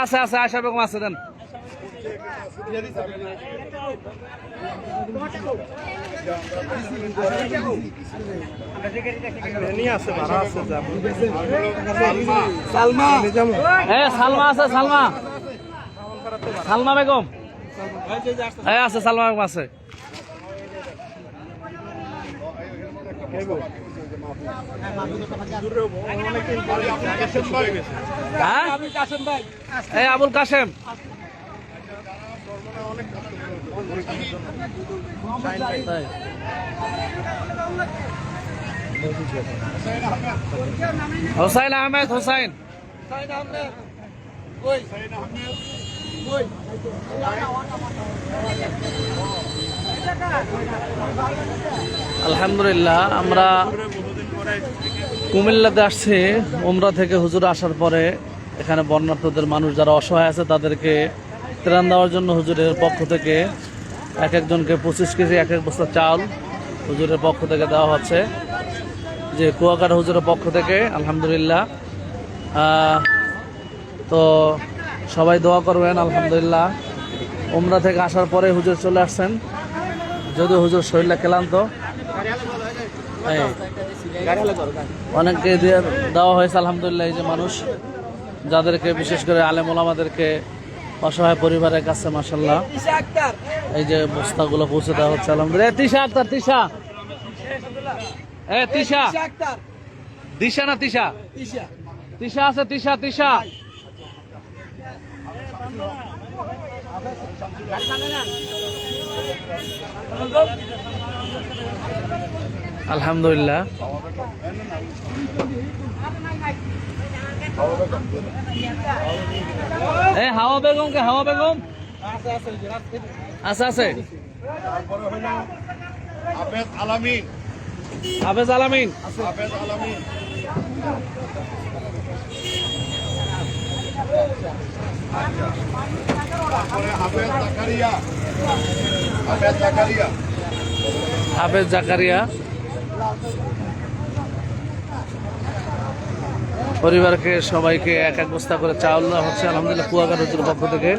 আছে আছে আশা বেগম আছে দেন। সালমা আছে সালমা সালমা বেগম আছে সালমা বেগম আছে। আবুল কাশেম হোসাইন আহমেদ হোসাইন আলহামদুলিল্লাহ আমরা কুমিল্লাতে আসছি উমরা থেকে হুজুর আসার পরে এখানে বন্যার্থদের মানুষ যারা অসহায় আছে তাদেরকে ত্রাণ দেওয়ার জন্য হুজুরের পক্ষ থেকে এক একজনকে 25 কেজি এক এক বস্তা চাল হুজুরের পক্ষ থেকে দেওয়া হচ্ছে, যে কুয়াকাটা হুজুরের পক্ষ থেকে। আলহামদুলিল্লাহ, তো সবাই দোয়া করবেন। আলহামদুলিল্লাহ, উমরা থেকে আসার পরে হুজুর চলে আসছেন, যদিও হুজুর শরীরটা ক্লান্ত, অনেককে দিয়ে দেওয়া হয়েছে। আলহামদুলিল্লাহ, এই যে মানুষ যাদেরকে বিশেষ করে আলেম ওলামাদেরকে অসহায় পরিবারের কাছে মাশাআল্লাহ এই যে বস্তাগুলো পৌঁছে দেওয়া হচ্ছে। আলহামদুলিল্লাহ। তিশা আক্তার তিশা তিশা দিশা না তিশা তিশা আছে তিশা তিশা আলহামদুলিল্লাহ। হাওয়া বেগম কে হাওয়া বেগম আছে আছে হাফেজ আলামিন হাফেজ আলামিন হাফেজ আলামিন হাফেজ জাকারিয়া হাফেজ জাকারিয়া হাফেজ জাকারিয়া পরিবারকে সবাইকে এক এক বস্তা করে চাউল দেওয়া হচ্ছে। আলহামদুলিল্লাহ, কুয়াকাটা হুজুরের পক্ষ থেকে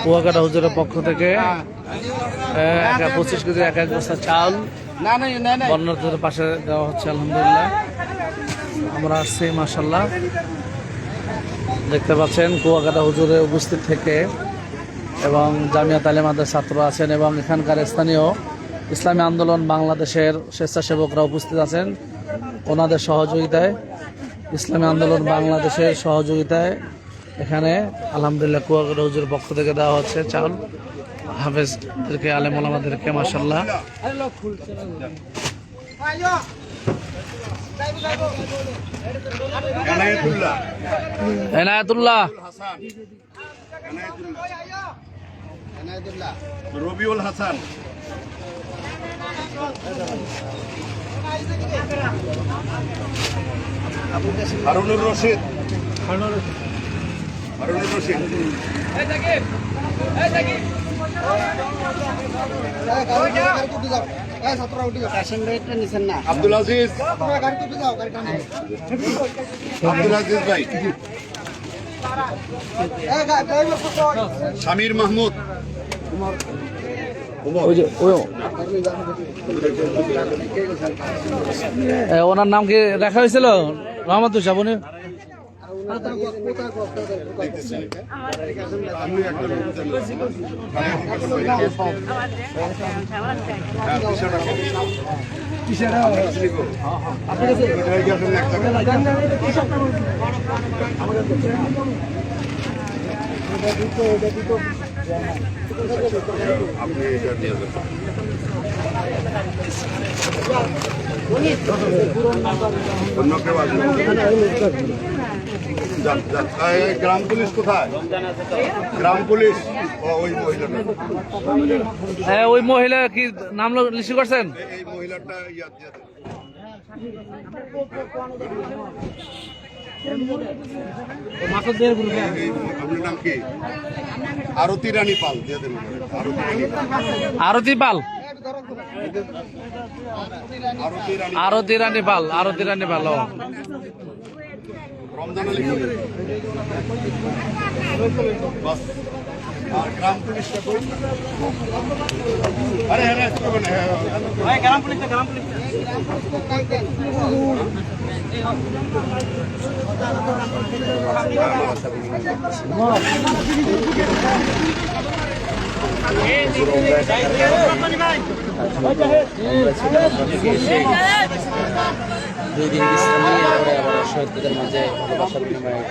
কুয়াকাটা হুজুরের পক্ষ থেকে 25 কেজি এক এক বস্তা চাউল বন্যার্থদের পাশে দেওয়া হচ্ছে। আলহামদুলিল্লাহ, আমরা আসছি মাশাআল্লাহ, দেখতে পাচ্ছেন কুয়াকাটা হুজুরে উপস্থিত থেকে এবং জামিয়া তালিমাদের ছাত্র আছেন এবং এখানকার স্থানীয় ইসলামী আন্দোলন বাংলাদেশের স্বেচ্ছাসেবকরা উপস্থিত আছেন। ওনাদের সহযোগিতায় ইসলামী আন্দোলন বাংলাদেশের সহযোগিতায় এখানে আলহামদুলিল্লাহ কুয়াকাটা হুজুরের পক্ষ থেকে দেওয়া হচ্ছে চাউল হাফেজদেরকে আলেম ওলামাদেরকে মাশাআল্লাহ। এনায়েতুল্লাহ রবিউল হাসান হারুনুর রশিদ হারুনুর রশিদ আব্দুল আজিজ আব্দুল আজিজ ভাই শামির মাহমুদ ওনার নাম কি রাখা হয়েছিল? রহমতুল সাবনি গ্রাম পুলিশ কোথায়? গ্রাম পুলিশ ওই মহিলা কি নাম লিস্ট করছেন? এই মহিলাটা আপনার নাম কি? আরতি রানী পাল। আরতি পাল আরতি রানী পাল আরতি রানী পাল রমজান আলী বাস। আর গ্রাম পুলিশটা কই? আরে হ্যাঁ হ্যাঁ করবেন, হ্যাঁ গ্রাম পুলিশ গ্রাম পুলিশ দুই দিন বিশ্রাম নিয়ে এরপরে আবার শহীদদের মাঝে ভালোবাসার বিনিময়ে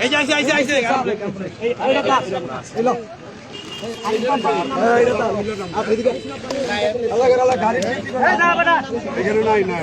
এই যে আইছে আইছে এখানে নাই না